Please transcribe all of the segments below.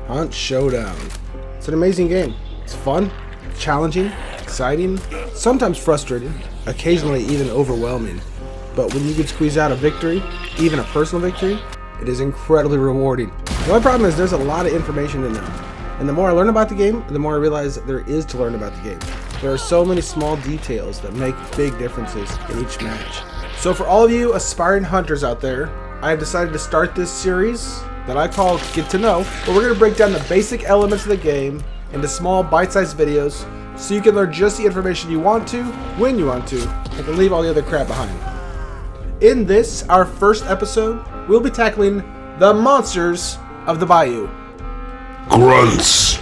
Hunt Showdown. It's an amazing game. It's fun, challenging, exciting, sometimes frustrating, occasionally even overwhelming. But when you can squeeze out a victory, even a personal victory, it is incredibly rewarding. The only problem is there's a lot of information in there. And the more I learn about the game, the more I realize that there is to learn about the game. There are so many small details that make big differences in each match. So for all of you aspiring hunters out there, I have decided to start this series that I call Get to Know, where we're going to break down the basic elements of the game into small bite-sized videos so you can learn just the information you want to, when you want to, and can leave all the other crap behind. In this, our first episode, we'll be tackling the Monsters of the Bayou. Grunts.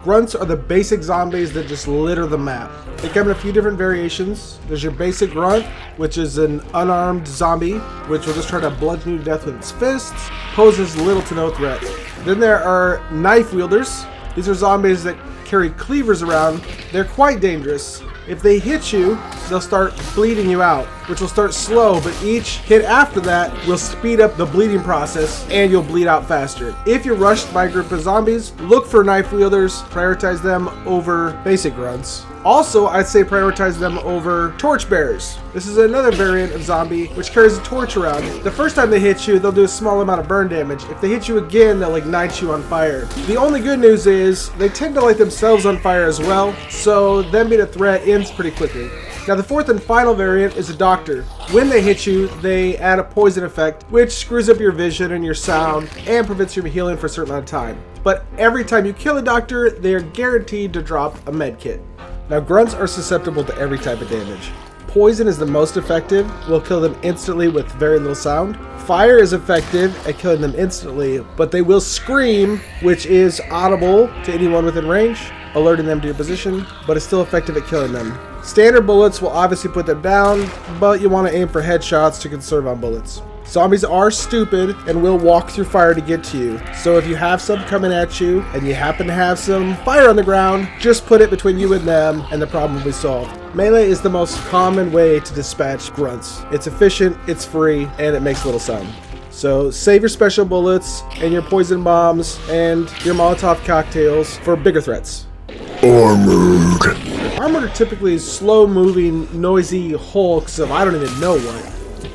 Grunts are the basic zombies that just litter the map. They come in a few different variations. There's your basic grunt, which is an unarmed zombie, which will just try to bludgeon you to death with its fists, poses little to no threat. Then there are knife wielders. These are zombies that carry cleavers around. They're quite dangerous. If they hit you, they'll start bleeding you out, which will start slow, but each hit after that will speed up the bleeding process and you'll bleed out faster. If you're rushed by a group of zombies, look for knife wielders, prioritize them over basic grunts. Also, I'd say prioritize them over torchbearers. This is another variant of zombie which carries a torch around. The first time they hit you, they'll do a small amount of burn damage. If they hit you again, they'll ignite you on fire. The only good news is they tend to light themselves on fire as well, so them being a threat ends pretty quickly. Now the fourth and final variant is a doctor. When they hit you, they add a poison effect, which screws up your vision and your sound and prevents you from healing for a certain amount of time. But every time you kill a doctor, they are guaranteed to drop a med kit. Now grunts are susceptible to every type of damage. Poison is the most effective, will kill them instantly with very little sound. Fire is effective at killing them instantly, but they will scream, which is audible to anyone within range, alerting them to your position, but is still effective at killing them. Standard bullets will obviously put them down, but you want to aim for headshots to conserve on bullets. Zombies are stupid and will walk through fire to get to you. So if you have some coming at you and you happen to have some fire on the ground, just put it between you and them and the problem will be solved. Melee is the most common way to dispatch grunts. It's efficient, it's free, and it makes little sound. So save your special bullets and your poison bombs and your Molotov cocktails for bigger threats. Armored. Armored are typically slow-moving, noisy hulks of I don't even know what.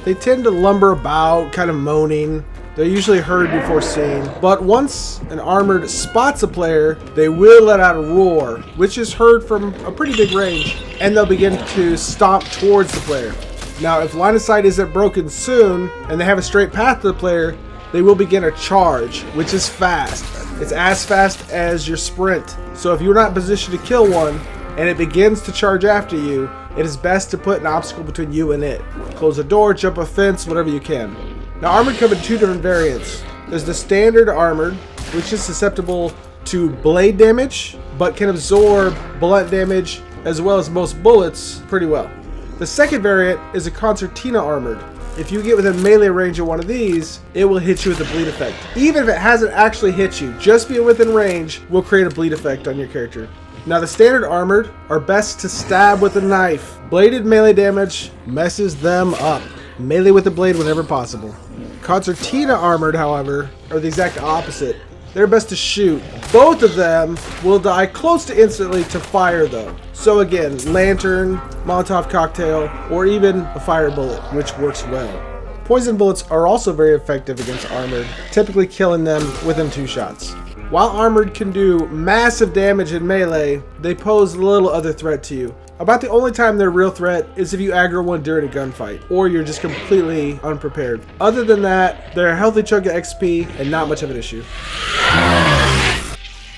They tend to lumber about, kind of moaning. They're usually heard before seen. But once an armored spots a player, they will let out a roar, which is heard from a pretty big range, and they'll begin to stomp towards the player. Now, if line of sight isn't broken soon, and they have a straight path to the player, they will begin a charge, which is fast. It's as fast as your sprint. So if you're not positioned to kill one, and it begins to charge after you, it is best to put an obstacle between you and it. Close a door, jump a fence, whatever you can. Now armored come in two different variants. There's the standard armored, which is susceptible to blade damage, but can absorb blunt damage as well as most bullets pretty well. The second variant is a concertina armored. If you get within melee range of one of these, it will hit you with a bleed effect. Even if it hasn't actually hit you, just being within range will create a bleed effect on your character. Now the standard armored are best to stab with a knife. Bladed melee damage messes them up. Melee with the blade whenever possible. Concertina armored, however, are the exact opposite. They're best to shoot. Both of them will die close to instantly to fire though. So again, lantern, Molotov cocktail, or even a fire bullet, which works well. Poison bullets are also very effective against armored, typically killing them within 2 shots. While armored can do massive damage in melee, they pose little other threat to you. About the only time they're a real threat is if you aggro one during a gunfight, or you're just completely unprepared. Other than that, they're a healthy chunk of XP and not much of an issue.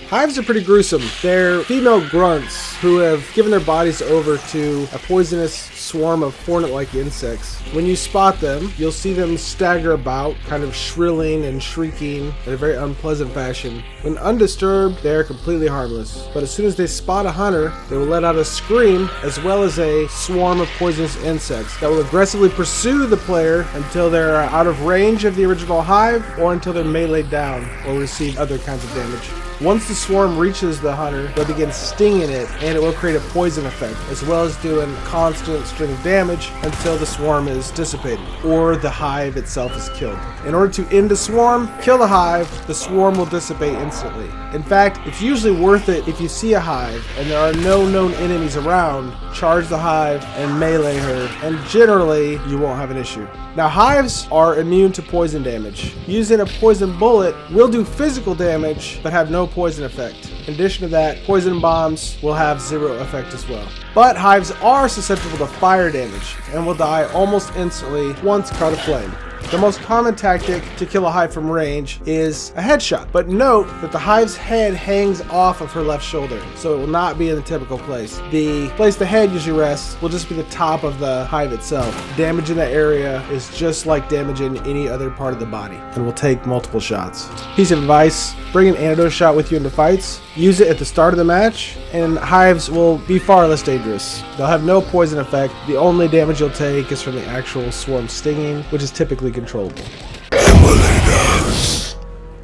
Hives are pretty gruesome. They're female grunts who have given their bodies over to a poisonous swarm of hornet-like insects. When you spot them, you'll see them stagger about, kind of shrilling and shrieking in a very unpleasant fashion. When undisturbed, they are completely harmless. But as soon as they spot a hunter, they will let out a scream as well as a swarm of poisonous insects that will aggressively pursue the player until they're out of range of the original hive or until they're meleeed down or receive other kinds of damage. Once the swarm reaches the hunter, they'll begin stinging it, and it will create a poison effect, as well as doing constant string of damage until the swarm is dissipated or the hive itself is killed. In order to end the swarm, kill the hive, the swarm will dissipate instantly. In fact, it's usually worth it if you see a hive and there are no known enemies around, charge the hive and melee her, and generally you won't have an issue. Now, hives are immune to poison damage. Using a poison bullet will do physical damage but have no poison effect. In addition to that, poison bombs will have zero effect as well. But hives are susceptible to fire damage and will die almost instantly once caught aflame. The most common tactic to kill a hive from range is a headshot, but note that the hive's head hangs off of her left shoulder, so it will not be in the typical place. The place the head usually rests will just be the top of the hive itself. Damage in that area is just like damaging any other part of the body and will take multiple shots. Piece of advice, bring an antidote shot with you into fights. Use it at the start of the match, and hives will be far less dangerous. They'll have no poison effect. The only damage you'll take is from the actual swarm stinging, which is typically controllable. Emulators.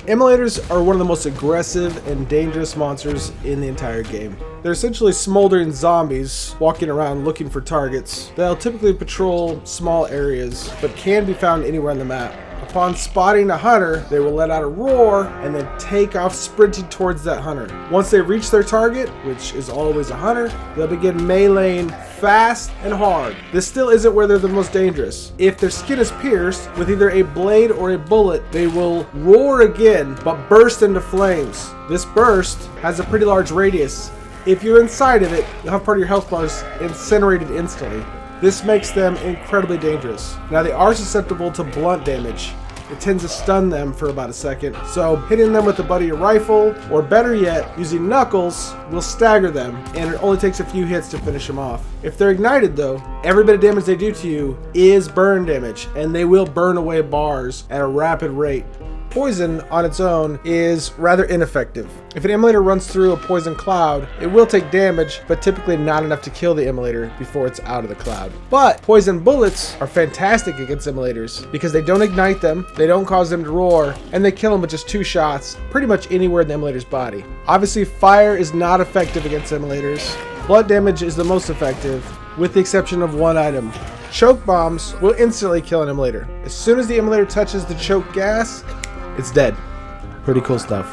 Emulators are one of the most aggressive and dangerous monsters in the entire game. They're essentially smoldering zombies walking around looking for targets. They'll typically patrol small areas, but can be found anywhere on the map. Upon spotting a hunter, they will let out a roar and then take off sprinting towards that hunter. Once they reach their target, which is always a hunter, they'll begin meleeing fast and hard. This still isn't where they're the most dangerous. If their skin is pierced with either a blade or a bullet, they will roar again but burst into flames. This burst has a pretty large radius. If you're inside of it, you'll have part of your health bars incinerated instantly. This makes them incredibly dangerous. Now, they are susceptible to blunt damage. It tends to stun them for about a second, so hitting them with the butt of your rifle, or better yet, using knuckles, will stagger them, and it only takes a few hits to finish them off. If they're ignited though, every bit of damage they do to you is burn damage, and they will burn away bars at a rapid rate. Poison on its own is rather ineffective. If an emulator runs through a poison cloud, it will take damage, but typically not enough to kill the emulator before it's out of the cloud. But poison bullets are fantastic against emulators because they don't ignite them, they don't cause them to roar, and they kill them with just 2 shots pretty much anywhere in the emulator's body. Obviously, fire is not effective against emulators. Blood damage is the most effective, with the exception of one item. Choke bombs will instantly kill an emulator. As soon as the emulator touches the choke gas, it's dead. Pretty cool stuff.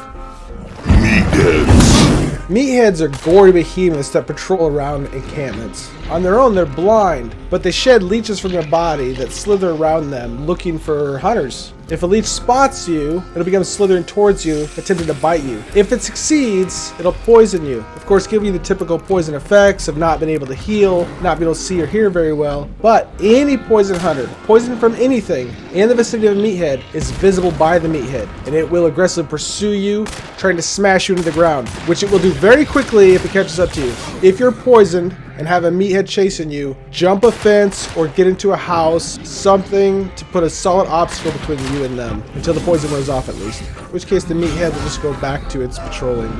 Meatheads. Meatheads are gory behemoths that patrol around encampments. On their own, they're blind, but they shed leeches from their body that slither around them looking for hunters. If a leech spots you, it'll begin slithering towards you, attempting to bite you. If it succeeds, it'll poison you. Of course, give you the typical poison effects of not being able to heal, not being able to see or hear very well. But any poison hunter, poison from anything in the vicinity of a meathead, is visible by the meathead, and it will aggressively pursue you, trying to smash you into the ground, which it will do very quickly if it catches up to you. If you're poisoned and have a meathead chasing you, jump a fence or get into a house, something to put a solid obstacle between you and them, until the poison wears off at least, in which case the meathead will just go back to its patrolling.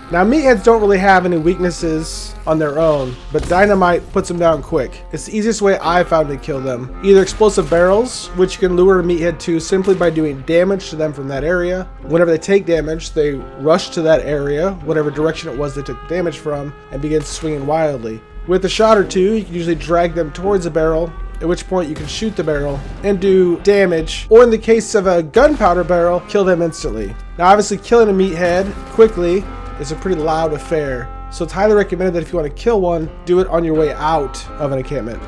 Now, meatheads don't really have any weaknesses on their own, but dynamite puts them down quick. It's the easiest way I've found to kill them. Either explosive barrels, which you can lure a meathead to simply by doing damage to them from that area. Whenever they take damage, they rush to that area, whatever direction it was they took damage from, and begin swinging wildly. With a shot or two, you can usually drag them towards a barrel, at which point you can shoot the barrel and do damage, or in the case of a gunpowder barrel, kill them instantly. Now, obviously, killing a meathead quickly is a pretty loud affair, so it's highly recommended that if you want to kill one, do it on your way out of an encampment.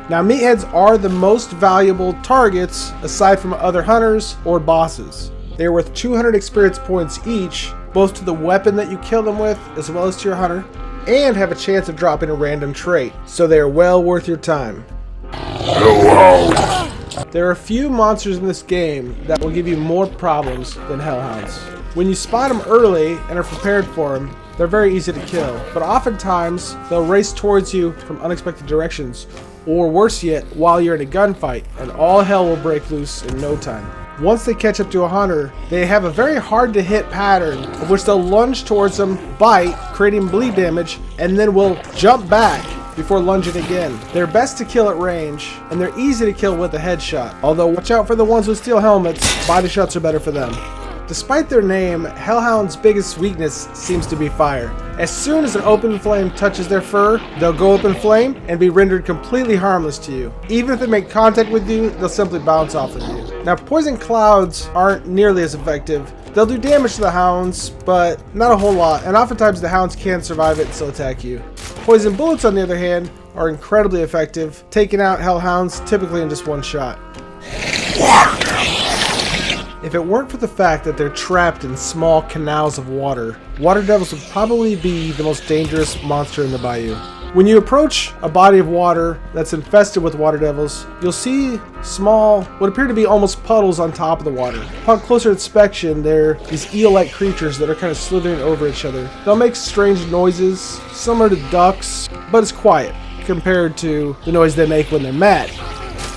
Now, meatheads are the most valuable targets aside from other hunters or bosses. They are worth 200 experience points each, both to the weapon that you kill them with as well as to your hunter, and have a chance of dropping a random trait, so they are well worth your time. Hellhound. There are a few monsters in this game that will give you more problems than Hellhounds. When you spot them early and are prepared for them, they're very easy to kill, but oftentimes they'll race towards you from unexpected directions, or worse yet, while you're in a gunfight, and all hell will break loose in no time. Once they catch up to a hunter, they have a very hard to hit pattern of which they'll lunge towards them, bite, creating bleed damage, and then will jump back before lunging again. They're best to kill at range, and they're easy to kill with a headshot, although watch out for the ones with steel helmets. Body shots are better for them. Despite their name, Hellhound's biggest weakness seems to be fire. As soon as an open flame touches their fur, they'll go up in flame and be rendered completely harmless to you. Even if they make contact with you, they'll simply bounce off of you. Now, poison clouds aren't nearly as effective. They'll do damage to the hounds, but not a whole lot, and oftentimes the hounds can survive it and still attack you. Poison bullets, on the other hand, are incredibly effective, taking out hellhounds typically in just one shot. If it weren't for the fact that they're trapped in small canals of water, water devils would probably be the most dangerous monster in the bayou. When you approach a body of water that's infested with water devils, you'll see small, what appear to be almost puddles on top of the water. Upon closer inspection, they're these eel-like creatures that are kind of slithering over each other. They'll make strange noises, similar to ducks, but it's quiet compared to the noise they make when they're mad.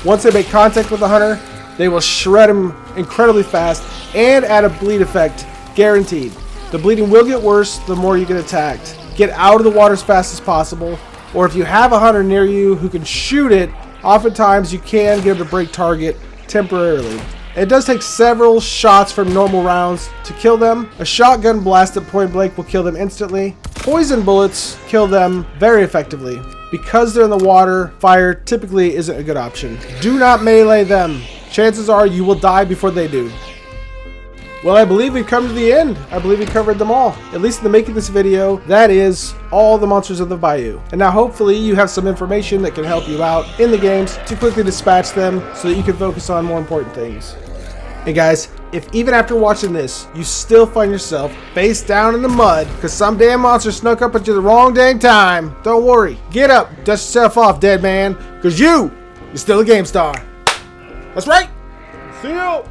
Once they make contact with the hunter, they will shred him incredibly fast and add a bleed effect, guaranteed. The bleeding will get worse the more you get attacked. Get out of the water as fast as possible, or if you have a hunter near you who can shoot it, oftentimes you can get them to break target temporarily. It does take several shots from normal rounds to kill them. A shotgun blast at point blank will kill them instantly. Poison bullets kill them very effectively. Because they're in the water, fire typically isn't a good option. Do not melee them. Chances are you will die before they do. Well, I believe we've come to the end. I believe we covered them all. At least in the making of this video, that is all the monsters of the bayou. And now hopefully you have some information that can help you out in the games to quickly dispatch them so that you can focus on more important things. Hey guys, if even after watching this, you still find yourself face down in the mud because some damn monster snuck up at you the wrong dang time, don't worry. Get up, dust yourself off, dead man, because you're still a game star. That's right. See you.